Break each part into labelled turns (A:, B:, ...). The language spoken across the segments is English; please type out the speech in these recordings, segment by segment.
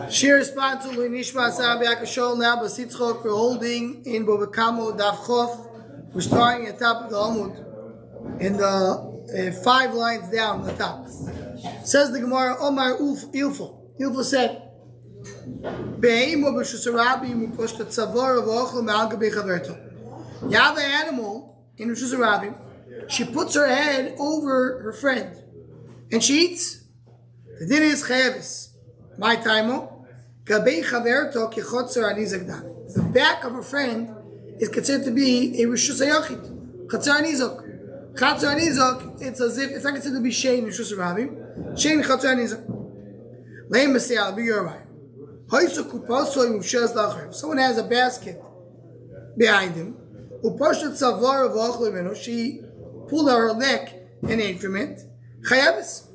A: Shir responds to Nishma Sabi Akashol now, Basitzchok, we're holding in Bobekamo Daf Chof. We're starting at the top of the Amud, in the 5 lines down the top. Says the Gemara, Omar Ilfo. Ilfo said, you have an animal in Rishus Rabim. She puts her head over her friend and she eats. The din is chayavis. My taimo. The back of her friend is considered to be a Rishus Hayachid. Chatzar Nizok. Chatzar Nizok, it's as if it's not considered to be Shein Rishus Rabim. Shein Chatzar Nizok. Leim Masiyah, be your right. Someone has a basket behind him. She pulled out her neck and ate from it. Chayavis.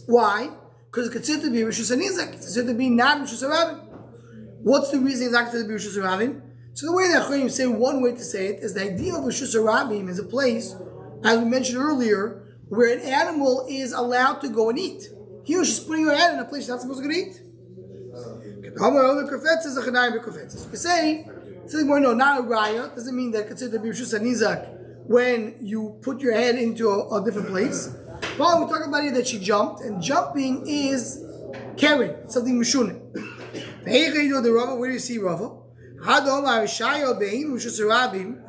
A: Why? Because it's considered to be Rishus Hanizak. It's considered to be not Rishus Harabim. What's the reason it's not considered to be Rishus Harabim? So the way that Chayim say, one way to say it is the idea of Rishus Harabim is a place, as we mentioned earlier, where an animal is allowed to go and eat. Here she's putting her head in a place she's not supposed to go and eat. You say, no, not a raya, doesn't mean that it's considered to be Rishus Hanizak when you put your head into a different place. But we're talking about here that she jumped, and jumping is carrying, something mishune. Where do you see Rava? You have an animal Rishus Harabim.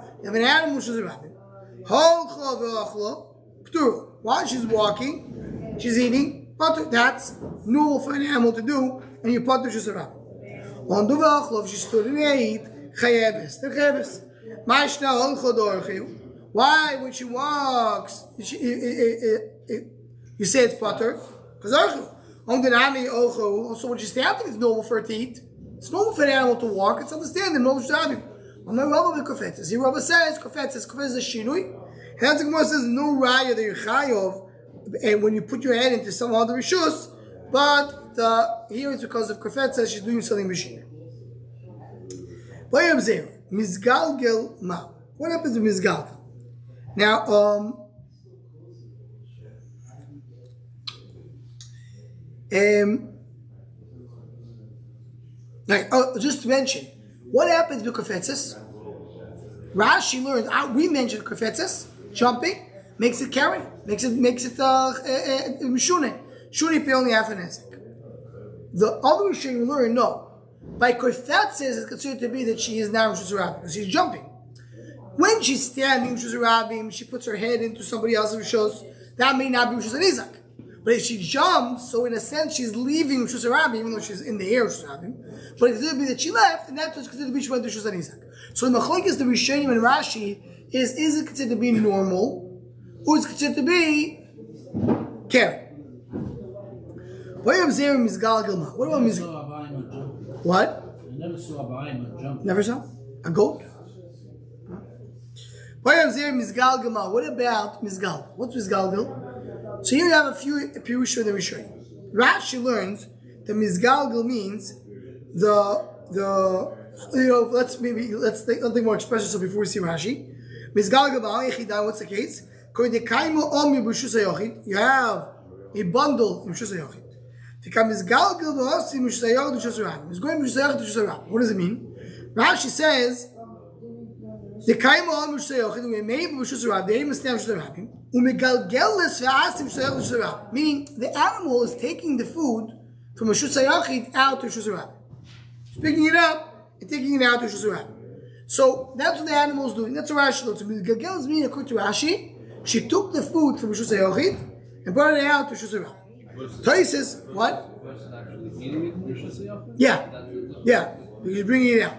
A: While she's walking, she's eating, but that's normal for an animal to do, and you put the Rishus Harabim. On the Vachlov, she stood and ate, chayeves, the chayeves. Why, when she walks, you say it's potter? Because also when she's standing, it's normal for her to eat. It's normal for an animal to walk. It's understandable. Normal for Shabbat. Here Rava says, kofetzes is a shinui. And that's the Gemara says, no raya that you're chayov, and when you put your head into some other rishus, but here it's because of kofetzes, she's doing something machine. Mizgalgel ma. What happens with mizgalgel? Now, just to mention, what happens with kofetzes? Rashi learns. We mentioned kofetzes, jumping makes it carry, makes it mishune. Shuni pay only half an esek. The other Rishonim we learn no. By kofetzes, it's considered to be that she is now Rishus Harabim because she's jumping. When she's standing Rishus Harabim, she puts her head into somebody else's rishos. That may not be Rishus Hanizak. But if she jumps, so in a sense she's leaving Rishus Harabim, even though she's in the air Rishus Harabim. But it's considered to be that she left, and that's what's considered to be she went to Rishus Hanizak. So in Machlokes the Rishonim and Rashi is it considered to be normal, or is it considered to be carry? What about Mizgal? What?
B: I never saw a Baha'im jump.
A: Never saw? A goat? What about Mizgal? What's Mizgalgal? So here you have a few Pirush of the Rishonim. Rashi learns that Mizgalgal means let's think more expressive so before we see Rashi. Mizgalgal what's the case? You have a bundle in Rishus Hayachid. What does it mean? Rashi says the kaim on Rishus Hayachid we made Rishus Harabim stand Rishus Harabim umegalgeles ve'asim Rishus Harabim, meaning the animal is taking the food from Rishus Hayachid out to Rishus Harabim. She's picking it up and taking it out to Rishus Harabim. So that's what the animal is doing. That's what Rashi looks at. Galgeles meaning according to Rashi, she took the food from Rishus Hayachid and brought it out to Rishus Harabim. Tai says what? Yeah, he's bringing it out.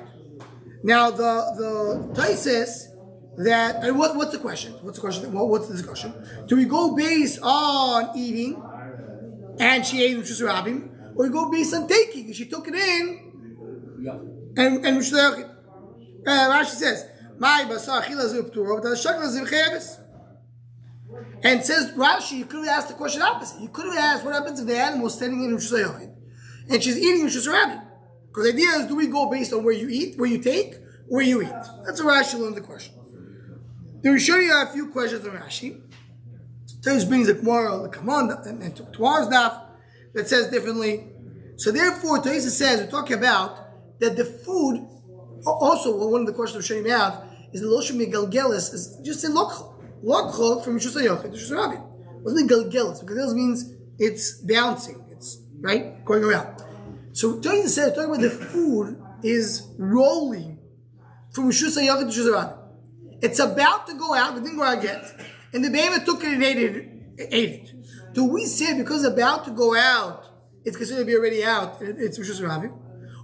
A: Now the Tai says that, and what's the question? What's the discussion? Do we go based on eating and she ate Rishus Harabim, or we go based on taking? She took it in and Rishus Hayachid. Rashi says, "My basar achila zu p'tura, but shakla zu chayavis." And says Rashi, you could have asked the question opposite. You could have asked, what happens if the animal is standing in Rishus Hayachid and she's eating Rishus Harabim? Because the idea is, do we go based on where you eat, where you take, where you eat? That's what Rashi learns the question. Then we show you a few questions on Rashi. Tell brings the Gemara, the command, and tomorrow's daf. that says differently. So therefore, Taisa says, we're talking about that the food, also one of the questions we're showing out is the Loshem Galgelis, is just a lokhol. Lokhol from Rishus HaYochid to Rishus Rabin. What's the Galgelis? Galgelis means it's bouncing, it's, right, going around. So Taisa says, talking about the food is rolling from Rishus HaYochid to Rishus Rabin. It's about to go out, but didn't go out yet. And the behemoth took it and ate it. Do we say because it's about to go out, it's considered to be already out, it's Rishus Rabin?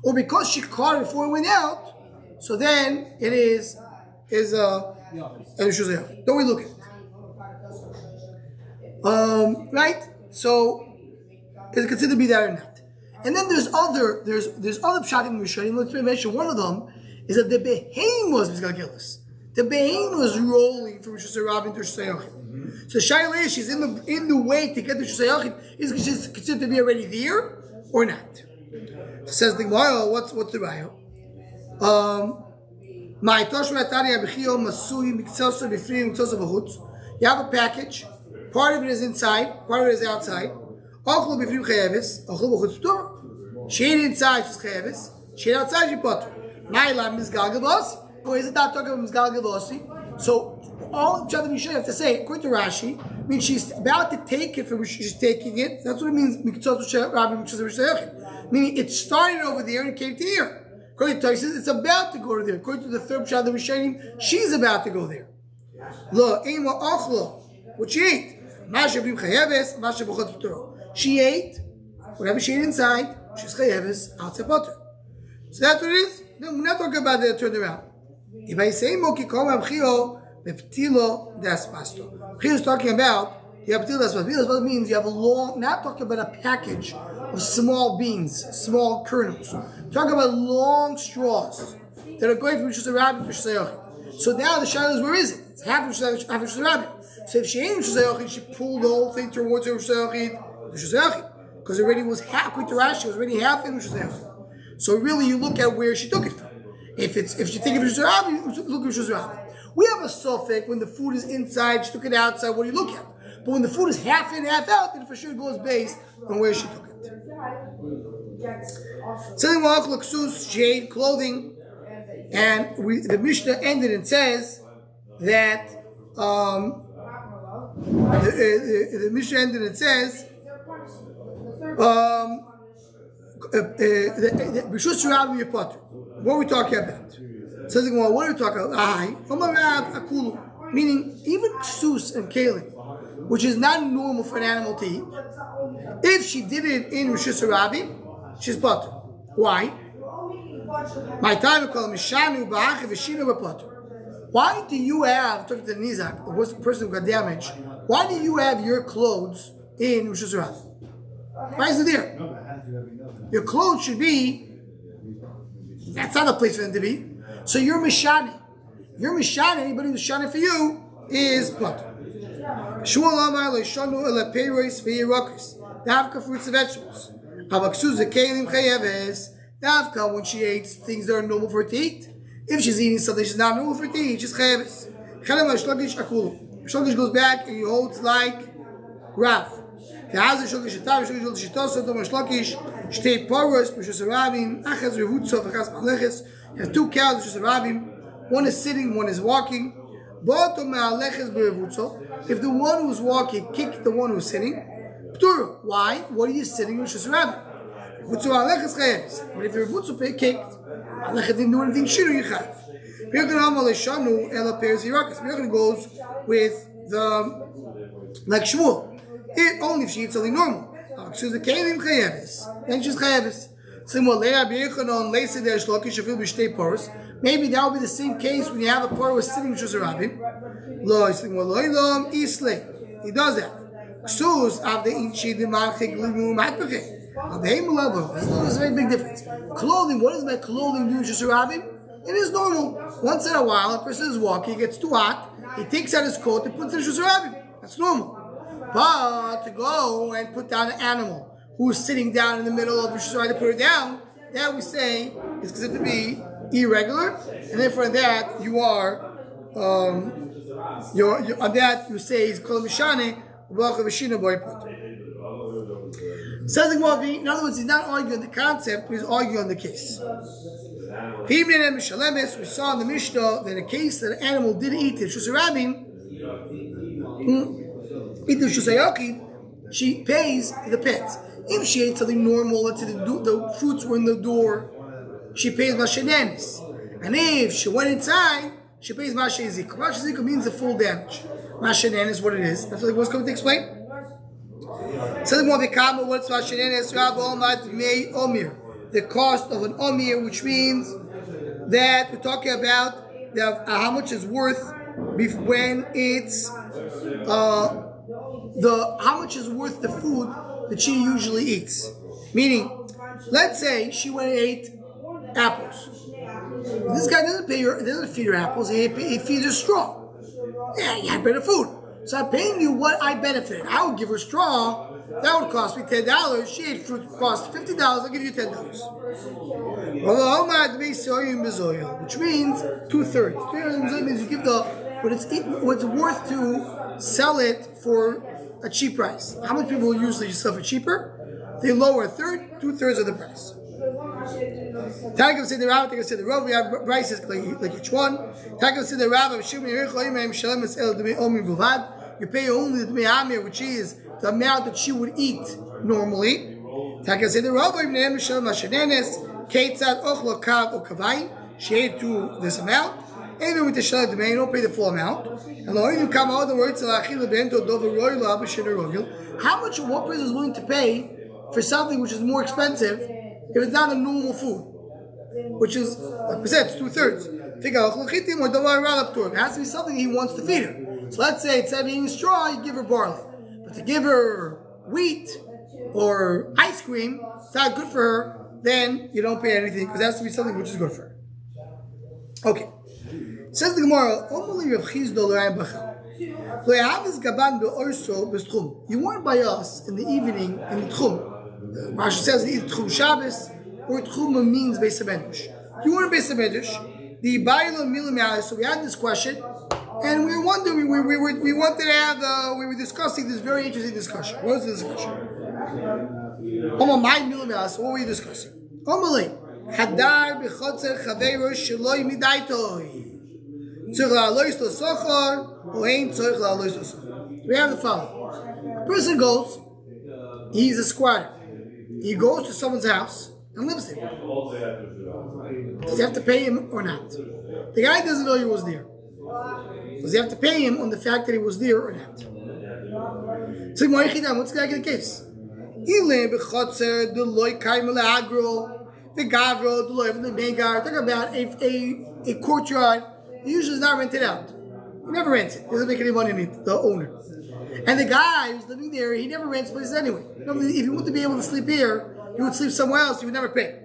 A: Or because she caught it before it went out, so then it is Rishus Rabin. Don't we look at it? Right? So is it considered to be that or not? And then there's other pshatim rishonim. Let's mention one of them is that the behemoth was misgalgelis. The behemoth was rolling from Rishus Rabin to Rishus HaYochid. So Shaila, she's in the way to get to Rishus HaYochid. Is she considered to be already there or not? So says the Gemara, what's the raya? You have a package. Part of it is inside. Part of it is outside. She ate inside, she's chayavis. She ate outside, she potter. Or is it not talking about Mizgal? So all the we should have to say, according to Rashi, means she's about to take it from where she's taking it. That's what it means. Meaning it started over there and it came to here. According to Tosfos, it's about to go to there. According to the third pshat that we're showing, she's about to go there. What she ate? She ate whatever she ate inside. She's chayeves outside potter. So that's what it is. No, we're not talking about the turned around. If I say moki kol amchio beptilo das pasto, Chio is talking about you have ptilo das pasto. Ptilo das pasto means you have a long. Not talking about a package of small beans, small kernels. Talking about long straws that are going from Rishus Rabin to Rishus HaYochid. So now the shadow is where is it? It's half Rishus Rabin. So if she ain't Rishus HaYochid, she pulled the whole thing towards Rishus HaYochid, because it already was half. According to Rashi, it was already half in Rishus HaYochid. So really, you look at where she took it from. If you think of Rishus Rabin, you look at Rishus Rabin. We have a suffix when the food is inside, she took it outside. What do you look at? But when the food is half in, half out, then for sure it goes based on where she took it. Something like laksus, shade, clothing, and the Mishnah ended and says that the Mishnah ended and says Rishus Rabin Yapater. What are we talking about? Says what are we talking about? Meaning even ksus and kalim, which is not normal for an animal to eat. If she did it in Rishus Rabin, she's potter. Why? My time called Mishanu Ba'ach V'Shinu B'Potter. Why do you have, talking to the Nizak, the person who got damaged, why do you have your clothes in Rishus Rabin? Why is it there? Your clothes should be, that's not a place for them to be. So you're Mishani. You're Mishani, anybody who's Shani for you is potter. Shmuel Amar Leishanu Ele Peiros V'Yirakus. Davka fruits and vegetables. Havaksuza Kalim Chayeves. Davka when she eats things that are normal for her to eat. If she's eating something she's not normal for her to eat, she's Chayeves. Chalem HaShlokish Akulu. Shlokish goes back and he holds like Rav. K'hazer Shlokish Shetav, Shlokish goes to Shetoso, Dom HaShlokish, Shtei Poros, Rishus Rabin, Achaz Revutzo, V'chaz Maleches. You have two cows, Rishus Rabin. One is sitting, one is walking. If the one who's walking kicked the one who's sitting, why? What are you sitting in Rishus Rabin? But if your butzu kicked, Alecha didn't do anything shiru yichav. Pirkan goes with the like Shmuel. Only if she eats something normal. Then she's chayeves. Maybe that will be the same case when you have a poor was sitting in Rishus Rabin. He does that. There's a very big difference. Clothing, what does my clothing do in Rishus Rabin? It is normal. Once in a while, a person is walking, it gets too hot, he takes out his coat and puts it in Rishus Rabin. That's normal. But to go and put down an animal who's sitting down in the middle of Rishus Rabin to put it down, that we say is considered to be irregular, and therefore that you are on that you say is kol mishane v'achar v'shina boy potter. Says the Gemara, in other words, he's not arguing the concept, but he's arguing on the case. We saw in the Mishnah that a case that an animal did eat the Shusarabim, eat the Shusayokid, she pays the pets. If she ate something normal, let's say the fruits were in the door, she pays Mashenanis. And if she went inside, she pays Mashezika. Mashezika means the full damage. Mashenanis is what it is. That's what the was going to explain. So the Movikama, what's Mashenanis? The cost of an Omir, which means that we're talking about how much is worth when it's how much is worth the food that she usually eats. Meaning, let's say she went and ate apples. This guy doesn't feed her apples. He feeds her straw. Yeah, you had better food. So I'm paying you what I benefited. I would give her straw. That would cost me $10. She ate fruit, cost $50. I'll give you $10. Which means 2/3. 2/3 means you give what's worth to sell it for a cheap price. How many people usually sell for cheaper? They lower a third, 2/3 of the price. Tagav said the Rav, Tagav said the Rav. We have prices like each one. Tagav said the Rav. You pay only the Dmei Amir, which is the amount that she would eat normally. Tagav said the Rav. She ate to this amount. Even with the Shalat Dmei, you don't pay the full amount. And you come out the words. How much? What person is willing to pay for something which is more expensive if it's not a normal food, which is, like we said, it's 2/3. It has to be something he wants to feed her. So let's say instead of eating straw, you give her barley. But to give her wheat or ice cream, it's not good for her, then you don't pay anything because it has to be something which is good for her. Okay. Says the Gemara, you weren't by us in the evening in the Tchum. Rashi says either Tchum Shabbos or Tchum means Beis HaMedrash. You weren't Beis HaMedrash. The Bailo Milim. So we had this question, and we were wondering. We wanted to have. We were discussing this very interesting discussion. What was the discussion? So what were you discussing? Hadar b'chotzer chaveiro sheloi midaitoi. We have the following. A person goes, he's a squatter. He goes to someone's house and lives there. Does he have to pay him or not? The guy doesn't know he was there. Does he have to pay him on the fact that he was there or not? So what's the guy in the case? Talk about a courtyard. He usually is not rented out. He never rents it. He doesn't make any money in it, the owner. And the guy who's living there, he never rents places anyway. If he wanted to be able to sleep here, he would sleep somewhere else, he would never pay.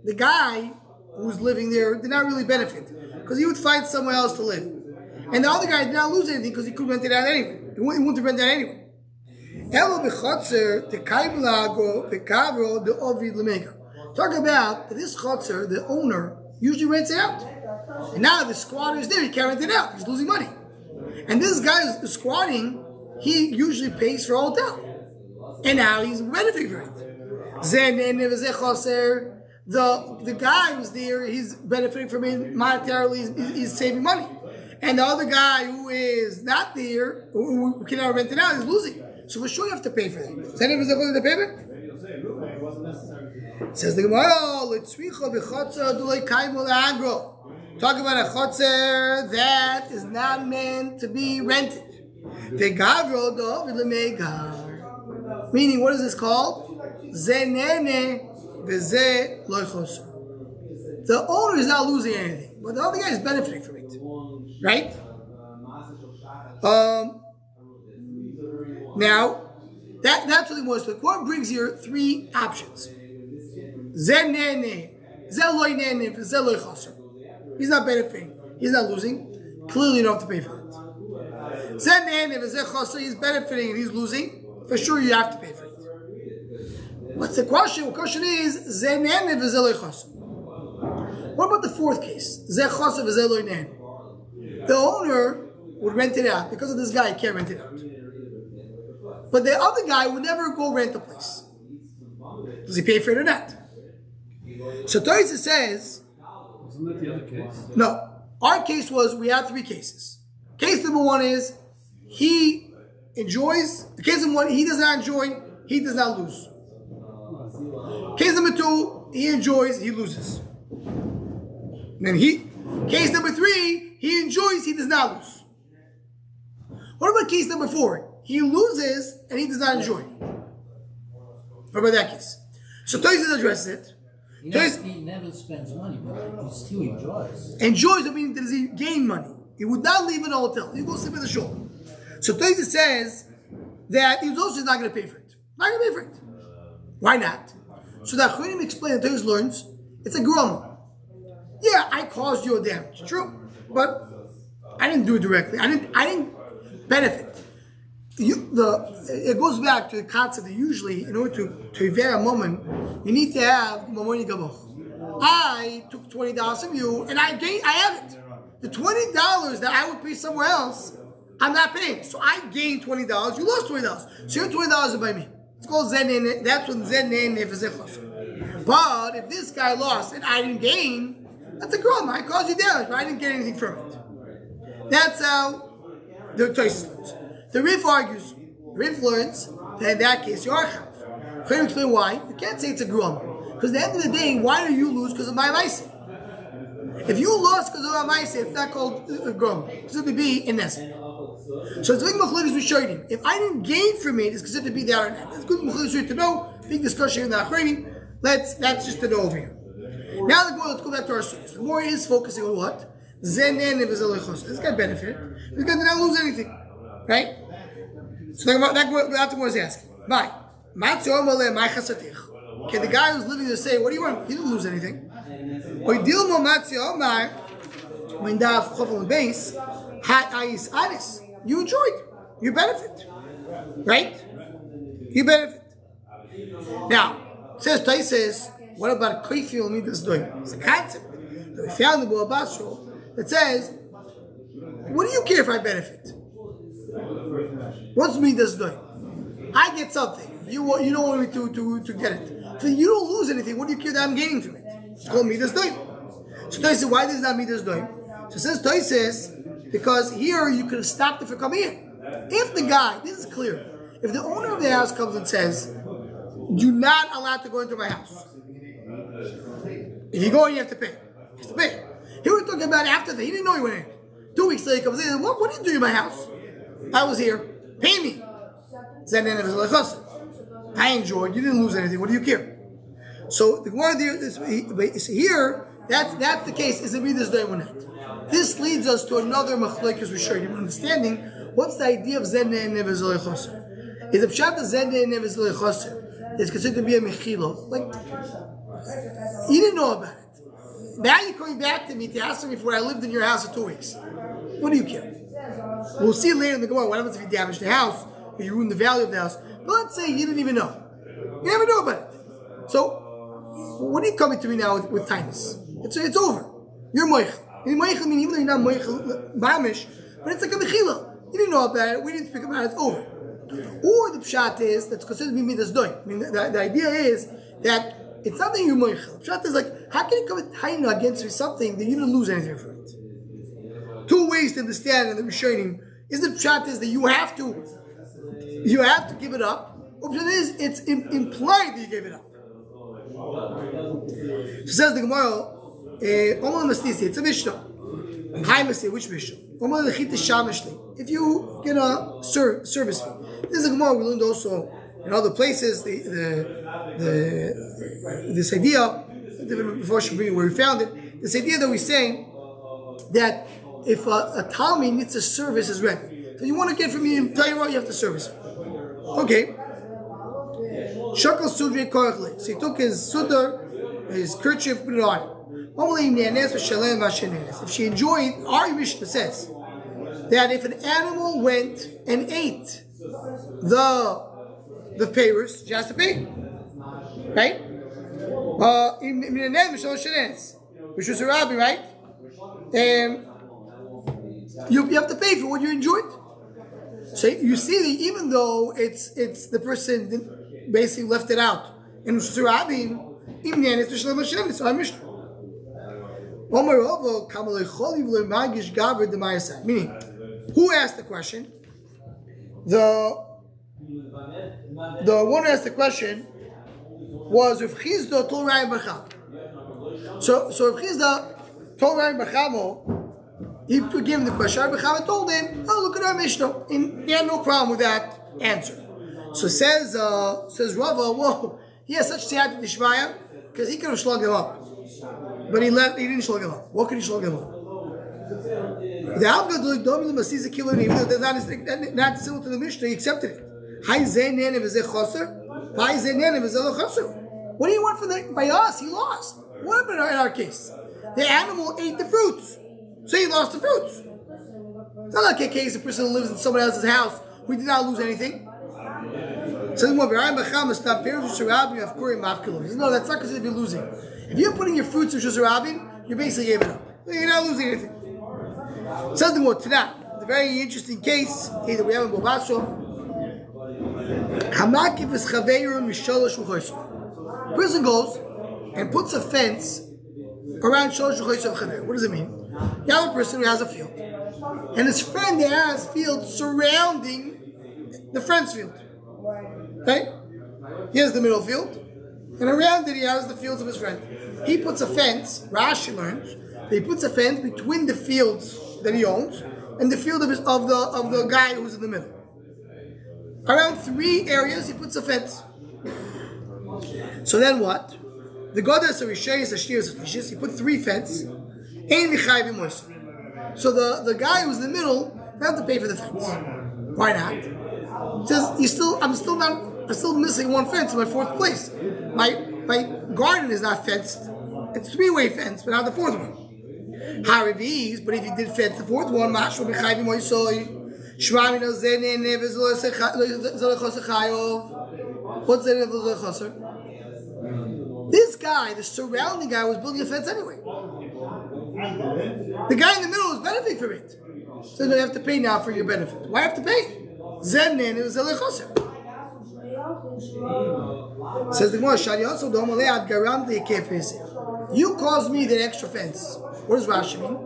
A: The guy who's living there did not really benefit because he would find somewhere else to live. And the other guy did not lose anything because he could rent it out anyway. He wouldn't rent it out anyway. Talk about this chotzer, the owner, usually rents it out. And now the squatter is there, he can't rent it out. He's losing money. And this guy who's squatting, he usually pays for a hotel. And now he's benefiting from it. The guy who's there, he's benefiting from it monetarily, he's saving money. And the other guy who is not there, who cannot rent it out, is losing. So for sure you have to pay for it. Is any of us going to pay for it? Says the Gemara, talk about a chotzer that is not meant to be rented. Meaning, what is this called? The owner is not losing anything, but the other guy is benefiting from it. Right? Now, that's what he wants to do. What brings here three options? He's not benefiting. He's not losing. Clearly, you don't have to pay for it. He's benefiting and he's losing. For sure, you have to pay for it. What's the question? The question is, what about the fourth case? The owner would rent it out. Because of this guy, he can't rent it out. but the other guy would never go rent the place. Does he pay for it or not? So Toysa says,
B: Isn't that the other case?
A: no. Our case was, we had three cases. Case number one is, he enjoys. The case number one, he does not enjoy, he does not lose. Case number two, he enjoys, he loses. And then case number three, he enjoys, he does not lose. What about case number four? He loses and he does not enjoy. What about that case? So Toysa addresses it.
B: He never spends money, but he still enjoys.
A: Enjoys, I mean, does he gain money? He would not leave in a hotel. He goes sleep at the shul. So Toysa says that he's also not going to pay for it. Not going to pay for it. Why not? So the Acharonim explain that Toysa learns it's a groma. Yeah, I caused you a damage. True, but I didn't do it directly. I didn't benefit. It goes back to the concept that usually, in order to evade a moment, you need to have mamoni gaboch. I took $20 from you, and I have it. The $20 that I would pay somewhere else, I'm not paying. So I gained $20. You lost $20. So your $20 is by me. It's called zenin. That's when zenin nefezechos. But if this guy lost and I didn't gain, that's a groma. I caused you damage, but I didn't get anything from it. That's how the Toysa learns. The Rif argues, learns that in that case, you are chav. Can you explain why? You can't say it's a groma. Because at the end of the day, why do you lose? Because of my maaseh. If you lost because of my maaseh, it's not called a groma. It's going to be in Nesek. So it's like Machlokes Rishonim. If I didn't gain from it, it's considered to be there or not. It's good Machlokes Rishonim to know. Big discussion in the Acharonim. That's just to know over here. Now let's go back to our source. The more is focusing on what? Zenen Nevezalechos. This guy benefited. This guy did not lose anything. Right? So that's what was asking. Bye. Can the guy who's living there say, what do you want? He didn't lose anything. You enjoyed. You benefit. Right? You benefit. Now, says Toysa, what about Koifil Midas doing? It's a concept that we found in the Bava Basra that says, what do you care if I benefit? What's Midas doing? I get something. You don't want me to get it. So you don't lose anything. What do you care that I'm gaining from it? It's called Midas doing. So Toysa, why does not Midas doing? So says Toysa, because here you could have stopped it from coming in. If the guy, this is clear, if the owner of the house comes and says, you're not allowed to go into my house. If you go in, you have to pay. You have to pay. Here we're talking about after that. He didn't know he went in. 2 weeks later, he comes in. What are you doing in my house? I was here. Pay me. I enjoyed. You didn't lose anything. What do you care? So the Gemara is here. That's the case. Is it Midas doing or not? This leads us to another machlokes Rishonim understanding. What's the idea of zenen nevezalei choser? Is the pshat of zenen nevezalei choser? It's considered to be a mechilo. Like, you didn't know about it. Now you're coming back to me to ask me for I lived in your house for 2 weeks. What do you care? We'll see later in the Gemara what happens if you damage the house or you ruin the value of the house. But let's say you didn't even know. You never knew about it. So, what are you coming to me now with kindness? It's over. You're moichel. Moichel means even though you're not moichel mamish, but it's like a mechila. You didn't know about it. We didn't speak about it. It's over. Or the pshat is that's considered to be midas doing. I mean, the idea is that it's not that you're moichel. The pshat is like, how can you come with taina against me something that you didn't lose anything from it? 2 ways to understand in the Rishonim is the pshat is that you have to give it up. Or the pshat is it's implied that you gave it up. So says the Gemara, it's a Mishnah. Which Mishnah? If you get a service fee. This is a Gemara we learned also in other places. This idea, before where we found it, this idea that we're saying that if a Talmud needs a service is ready, so you want to get from me, tell you what you have to service. Okay. Shakal Sudri Korachle. So he took his sudar, his kerchief, put it on. If she enjoyed, our Mishnah says that if an animal went and ate the payers, she has to pay. Right? Which was a rabbi, right? You have to pay for what you enjoyed. So you see that even though it's the person basically left it out in Surabim, Imyan is Shalom Hashem. So I'm Mishnah. Meaning, who asked the question? The one who asked the question was Rav Chizda told Raya Bacham. So Rav Chizda told Raya Bacham, he gave him the question. Raya Bacham told him, "Oh, look at our Mishnah." And he had no problem with that answer. So says Rava, whoa, he has such siyata d'shmaya because he could have slugged him up. But he didn't slug him up. What could he slug him up? The Avgad Domino sees a killer, even though that's not similar to the Mishnah, he accepted it. What do you want from by us? He lost. What happened in our case? The animal ate the fruits, so he lost the fruits. It's not like a case a person who lives in someone else's house who did not lose anything. So no, that's not considered to be losing. If you're putting your fruits in Shusarabin, you're basically giving up. You're not losing anything. Says the more Tanakh. The very interesting case here that we have in Bobasho. Person goes and puts a fence around Shalosh Chuchos of Chaver. What does it mean? You have a person who has a field, and his friend has fields surrounding the friend's field. Okay? He has the middle field, and around it he has the fields of his friend. He puts a fence. Rashi learns that he puts a fence between the fields that he owns and the field of the guy who's in the middle. Around 3 areas he puts a fence. So then what? The goddess of Rishayis Ashtiras Afishis, he put 3 fences. So the guy who's in the middle doesn't have to pay for the fence. Why not? He says I'm still missing 1 fence in my 4th place. My garden is not fenced. It's 3-way fence, but not the 4th one. Harivis, but if you did fence the 4th one, Mashma B'chayvi Moisoy, Shmami no Zene Nevezol Zolechosachayov. What's Zene Nevezol Zolechosar? This guy, the surrounding guy, was building a fence anyway. The guy in the middle is benefiting from it. So you have to pay now for your benefit. Why have to pay? Zene Nevezol Zolechosar. Says the Gemara, you caused me that extra fence. What does Rashi mean?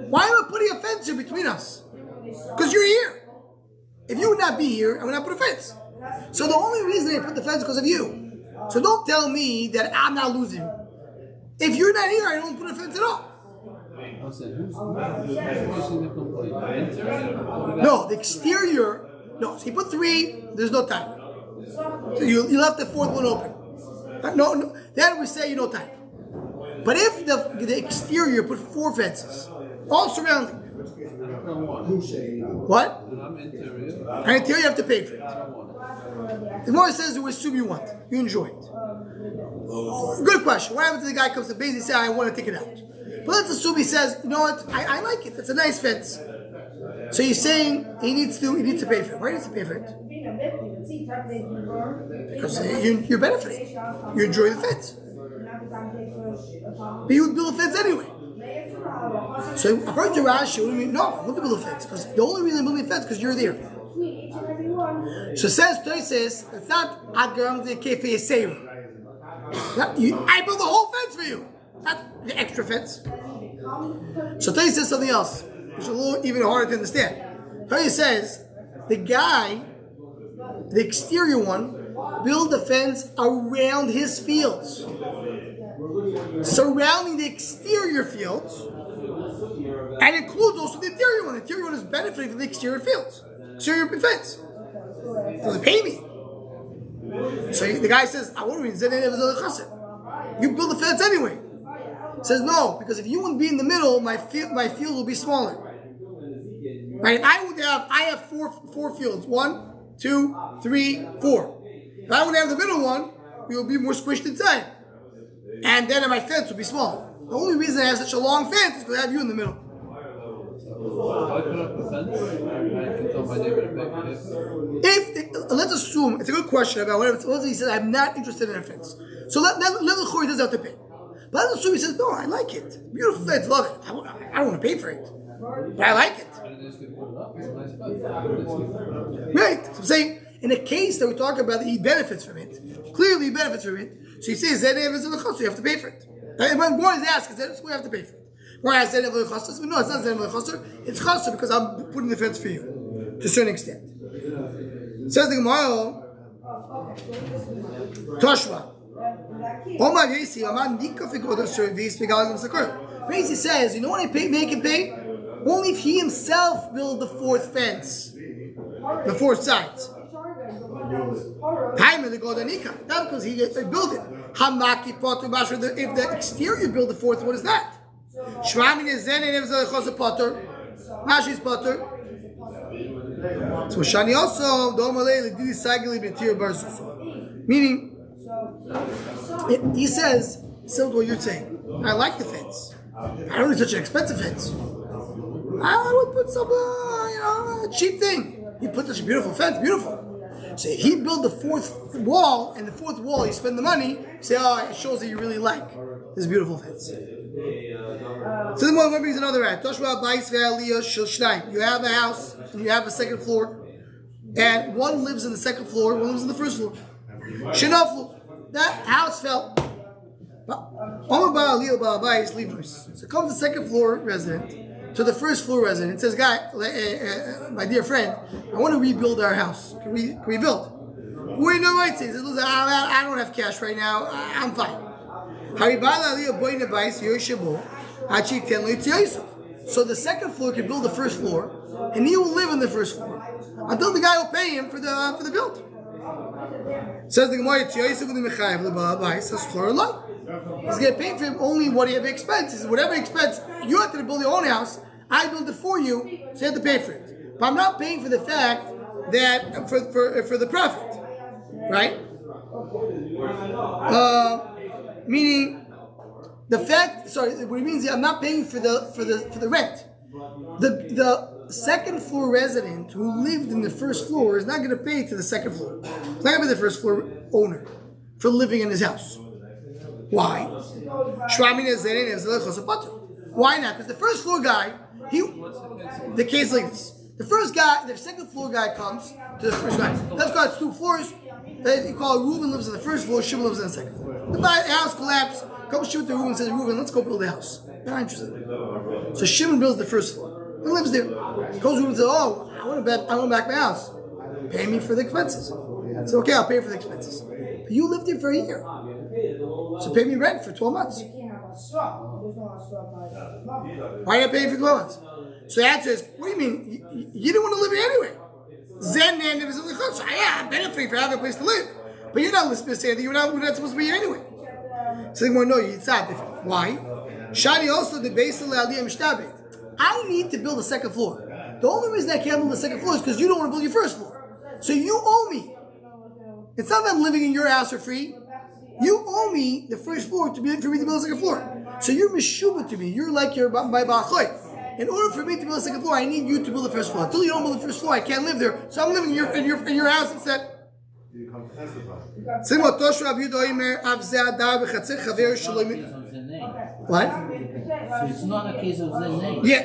A: Why am I putting a fence here between us? Because you're here. If you would not be here, I would not put a fence. So the only reason I put the fence is because of you. So don't tell me that I'm not losing. If you're not here, I don't put a fence at all. No, the exterior. No, so he put 3. There's no time. So you left the 4th one open. No. Then we say you no time. But if the exterior put 4 fences, all surrounding. What? And interior you have to pay for it. The more it says we assume you want. You enjoy it. Good question. What happens if the guy comes to base and says, I want to take it out? But let's assume he says, you know what, I like it. It's a nice fence. So he's saying he needs to pay for it. Why does he pay for it? Because you're benefiting. You enjoy the fence. But you would build a fence anyway. So according to Rashi, what do you mean? No, I want to build a fence. Because the only reason I'm building a fence is because you're there. So it says, it's not Adgaram de Kefe Yeshiva. I built the whole fence for you. Not the extra fence. So Toy says something else, which is a little even harder to understand. Toy says, the guy, the exterior one, build a fence around his fields, surrounding the exterior fields, and includes also the interior one. The interior one is benefiting from the exterior fields, exterior fence. Doesn't pay me. So the guy says, you build the fence anyway. He says, no, because if you wouldn't be in the middle, my field will be smaller. Right? I have four fields. 1, 2, 3, 4. If I would have the middle one, we will be more squished inside. And then my fence will be smaller. The only reason I have such a long fence is because I have you in the middle. Let's assume, it's a good question about what he says, I'm not interested in a fence. So let the Chori does have to pay. But let's assume he says, no, I like it. Beautiful fence, love it. I don't want to pay for it. But I like it. Right. So I'm saying, in a case that we're talking about that he benefits from it, clearly he benefits from it. So he says, so you have to pay for it. And when one is asked, so we have to pay for it. Whereas no, it's not Zenev Chasser, it's Chasser because I'm putting the fence for you to a certain extent. Says the Gemara, Toshma. Raisi says, you know what I make him pay? Only if he himself build the fourth fence, the four sides. Time of the golden nikah, not because he built it. Hamaki potter masher. If the exterior build the fourth, what is that? Shramin is zen and if the chos potter, mashi is potter. So Shani also domalei didi sagili betir barsus. Meaning, he says, similar to what you're saying. I like the fence. I don't need such an expensive fence. I would put some, a cheap thing. He put such a beautiful fence, beautiful. So he built the fourth wall, and the fourth wall, you spend the money, say, it shows that you really like this beautiful fence. So then one brings another ad. You have a house, and you have a second floor, and one lives in the second floor, one lives in the first floor. That house fell. So comes the second floor resident to the first floor resident, says, "Guy, my dear friend, I want to rebuild our house. Can we rebuild?" We know right. Says, "Listen, I don't have cash right now. I'm fine." So the second floor can build the first floor, and he will live in the first floor until the guy will pay him for the build. Says the Gemara, he's going to pay for him only what he have expenses. Whatever expense you have to build your own house, I build it for you, so you have to pay for it. But I'm not paying for the fact that for the profit, right? Meaning the fact. Sorry, what it means is I'm not paying for the rent. The second floor resident who lived in the first floor is not going to pay to the second floor. It's not going to be the first floor owner for living in his house. Why? Why not? Because the first floor guy, the case like this. The second floor guy comes to the first guy. Let's go, it's 2 floors. You call it Reuben lives in the first floor, Shimon lives in the second floor. The house collapsed. Comes Shimon to Reuben and says, Reuben, let's go build a house. They're not interested. So Shimon builds the first floor. He lives there. Goes Reuben and says, I want back my house. Pay me for the expenses. I said, okay, I'll pay for the expenses. But you lived here for a year. So pay me rent for 12 months. Why are you paying for 12 months? So the answer is, what do you mean? You didn't want to live here anyway. Zen and is in the chutz. Yeah, I'm benefiting for having a place to live. But you're not listening to say that we're not supposed to be here anyway. So they want to know it's not different. Why? Shani also the base of I need to build a second floor. The only reason I can't build the second floor is because you don't want to build your first floor. So you owe me. It's not that I'm living in your house for free. You owe me the first floor for me to build the second floor. So you're mishuba to me. You're like my ba'achoy. In order for me to build the second floor, I need you to build the first floor. Until you don't build the first floor, I can't live there. So I'm living in your house instead. What?
B: So it's not a case of the name.
A: Yeah.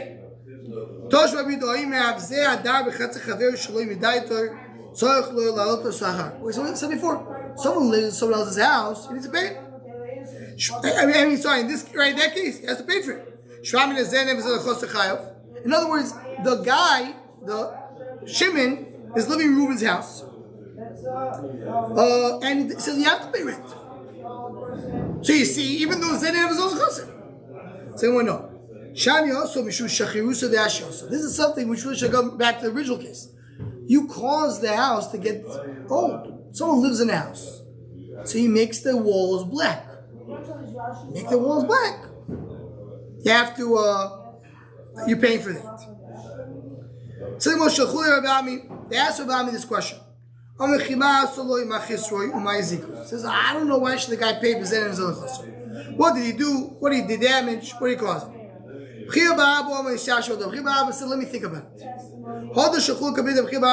A: We said before, someone lives in someone else's house, he needs to pay it. Sorry, in that case, he has to pay for it. In other words, the guy, the Shimon, is living in Reuben's house. And he says you have to pay rent. So you see, even though Zenev is all chosser. So anyone know? Shani also mishu shachirusa de also. This is something which we should go back to the original case. You cause the house to get old. Someone lives in the house, so he makes the walls black. Make the walls black. You have to. You're paying for that. So they asked Rabbi this question. Says, I don't know why should the guy pay for Zenev. What did he do? What did he damage? What did he cause? Said, let me think about it.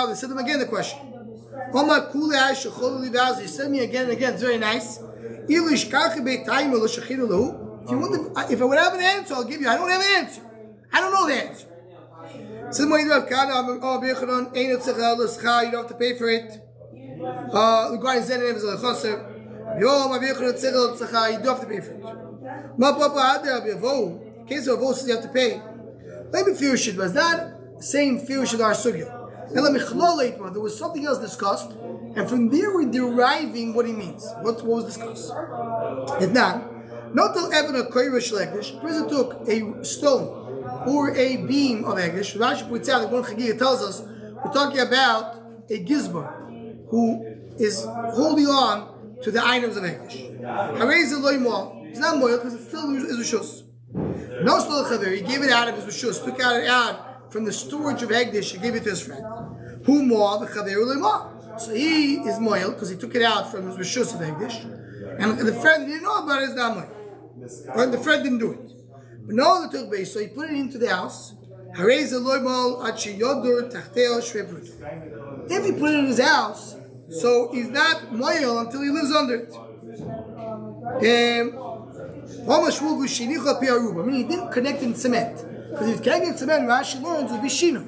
A: They said him again the question. He said me again and again. It's very nice. If I would have an answer, I'll give you. I don't have an answer. I don't know the answer. Similarly, you don't have to pay for it. Regarding Zenev is a chaser. You do have to pay for it. In case of Avos, you have to pay. Maybe Firushid was that same Firushid our Sugya. There was something else discussed, and from there we're deriving what he means. What was discussed? Not till Evan a Koirish Legdish, person took a stone or a beam of Egdish. Rashi points out that one Chagiga tells us we're talking about a Gizbar who is holding on to the items of Egdish. Harei Loy Moal. It's not Moal because it's still his Rishus. No Stol Chaver, he gave it out of his Rishus, took it out from the storage of Egdish, he gave it to his friend. Who Moal, the Chaver Loy Moal. So he is Moal because he took it out from his Rishus of Egdish, and the friend didn't know about it, it's not Moal. Or the friend didn't do it. But no, the took base, so he put it into the house. If he put it in his house, so he's not moyel until he lives under it. Meaning he didn't connect in cement. Because if he connected in cement, Rashi learns it would be shinu.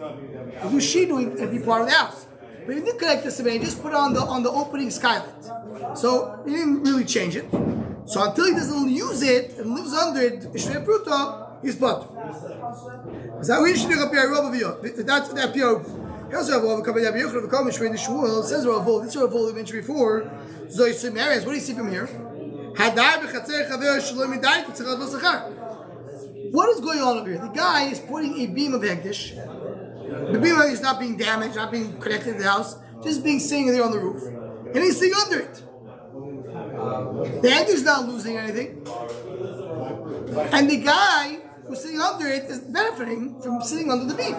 A: It would be shinu and be part of the house. But he didn't connect the cement, he just put it on the opening skylight. So he didn't really change it. So until he doesn't use it and lives under it, Shrei Pruta, he's butter. That's that pure. He also have a couple of Yochanan, the Shmuel, the Shmuel. It says Rav, this Rav we mentioned before. Zoysim areas. What do you see from here? What is going on over here? The guy is putting a beam of Hegdish. The beam of Hegdish is not being damaged, not being connected to the house, just being sitting there on the roof, and he's sitting under it. The Hegdish is not losing anything, and the guy who's sitting under it is benefiting from sitting under the beam.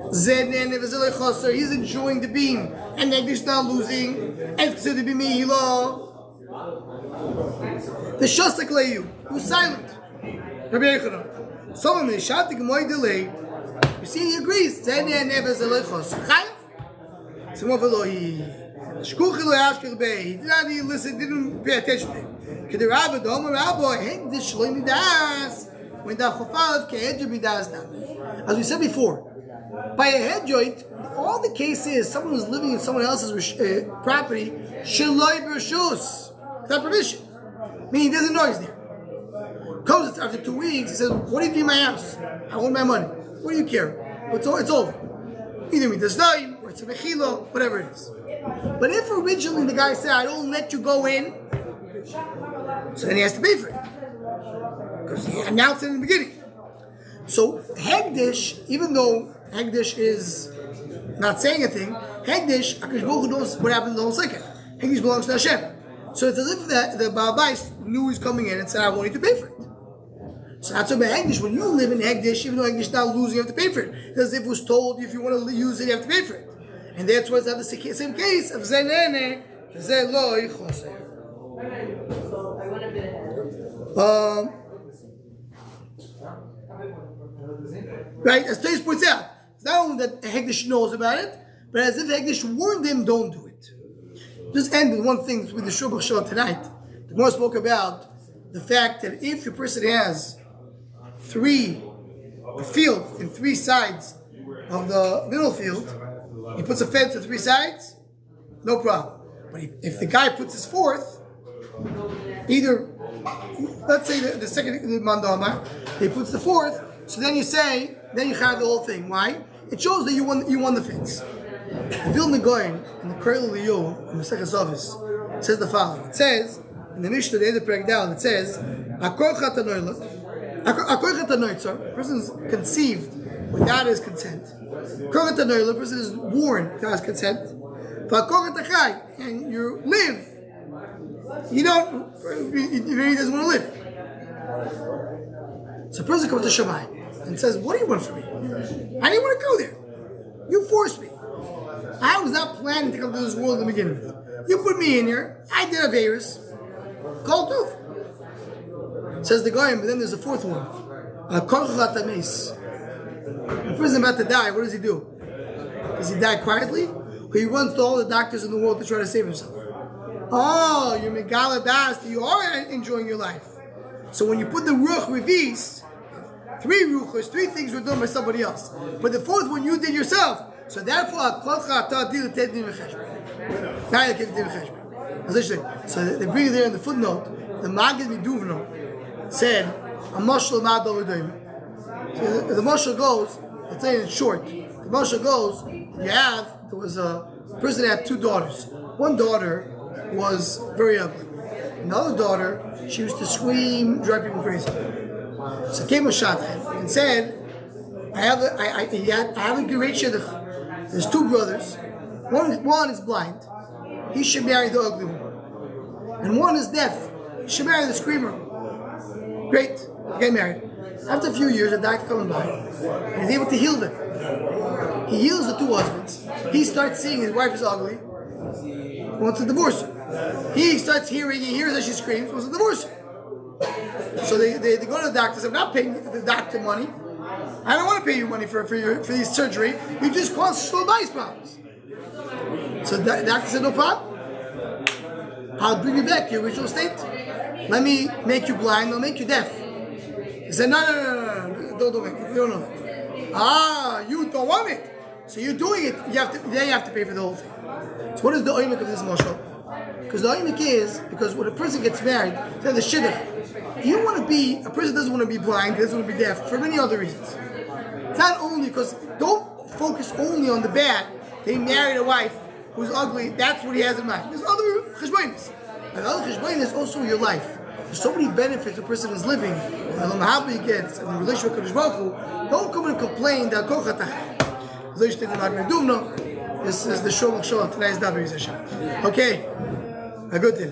A: He's enjoying the beam, and the Hegdish is not losing, and it's considered to be Mehila. The Shostak Leyu, who's silent. Rabbi Yochanan. Someone is shouting more delay. You see, he agrees. He did not even listen, didn't pay attention to him. As we said before, by a head joint, all the case is someone who's living in someone else's property, without permission. Meaning he doesn't know he's there. Comes after 2 weeks, he says, what do you do in my house? I want my money. What do you care? It's over. Either me does nine, or it's a mechilo, whatever it is. But if originally the guy said, I don't let you go in, so then he has to pay for it. Because he announced it in the beginning. So Hegdish, even though Hegdish is not saying anything, Hegdish, HaKadosh Baruch Hu knows what happened in the whole second. Hegdish belongs to Hashem. So it's as if the Bava knew he's coming in and said, I want you to pay for it. So that's what Hegdish, when you live in Hegdish, even though Hegdish is not losing, you have to pay for it. It's as if it was told, if you want to use it, you have to pay for it. And that's why it's not the same case of Zenene, Zeloi Choser. Right, as Tais points out, it's not only that Hegdish knows about it, but as if Hegdish warned him, don't do it. Just end with one thing with the Shubach Shah tonight. The Gemara spoke about the fact that if your person has a field in 3 sides of the middle field, he puts a fence to 3 sides, no problem. But if the guy puts his 4th, either, let's say the second mandama, he puts the 4th, so then you have the whole thing. Why? It shows that you won the fence. The Vilna Gaon in the Krel Liyu in the second office says the following. It says in the Mishnah, the break down. It says, a person is conceived without his consent. A person is born without his consent. And you live. He doesn't want to live. So a person comes to Shammai and says, what do you want from me? I didn't want to go there. You forced me. I was not planning to come to this world in the beginning. You put me in here. I did a virus. Call tooth. Says the guy, but then there's a 4th one. The person about to die, what does he do? Does he die quietly? Or he runs to all the doctors in the world to try to save himself? Oh, you're Megala Das, you are enjoying your life. So when you put the Ruach Revis, 3 ruchos, 3 things were done by somebody else. But the 4th one you did yourself. So therefore, now you give din cheshbon. So they bring it there in the footnote. The Maggid Miduvno said, "A mashal ma'adol v'doim." The mashal goes. I'll tell you in short. The mashal goes. There was a person that had 2 daughters. One daughter was very ugly. Another daughter, she used to scream, drive people crazy. So came a shadchan and said, I have a great shidduch. There's 2 brothers. One is blind. He should marry the ugly one. And one is deaf. He should marry the screamer. Great. They get married. After a few years, a doctor comes by and he's able to heal them. He heals the 2 husbands. He starts seeing his wife is ugly. He wants to divorce her. He starts hearing, he hears that she screams, wants to divorce her. So they go to the doctor and say, I'm not paying the doctor money. I don't want to pay you money for your surgery. You just cause slow bias problems. So the doctor said, no problem. I'll bring you back to your original state. Let me make you blind, I'll make you deaf. He said, no, don't make it. You don't know that. You don't want it. So you're doing it, you have to pay for the whole thing. So what is the oimik of this mashal? Because the oimik is, because when a person gets married, they're the shidduch. You want to be, a person doesn't want to be blind, doesn't want to be deaf, for many other reasons. It's not only because, don't focus only on the bad. They married a wife who's ugly, that's what he has in mind. There's other cheshbonis. And other cheshbonis is also your life. There's so many benefits a person is living, and the mahabba he gets, and the relationship with Kadosh Baruch Hu. Don't come and complain that this is the show of today's W. Okay, a good thing.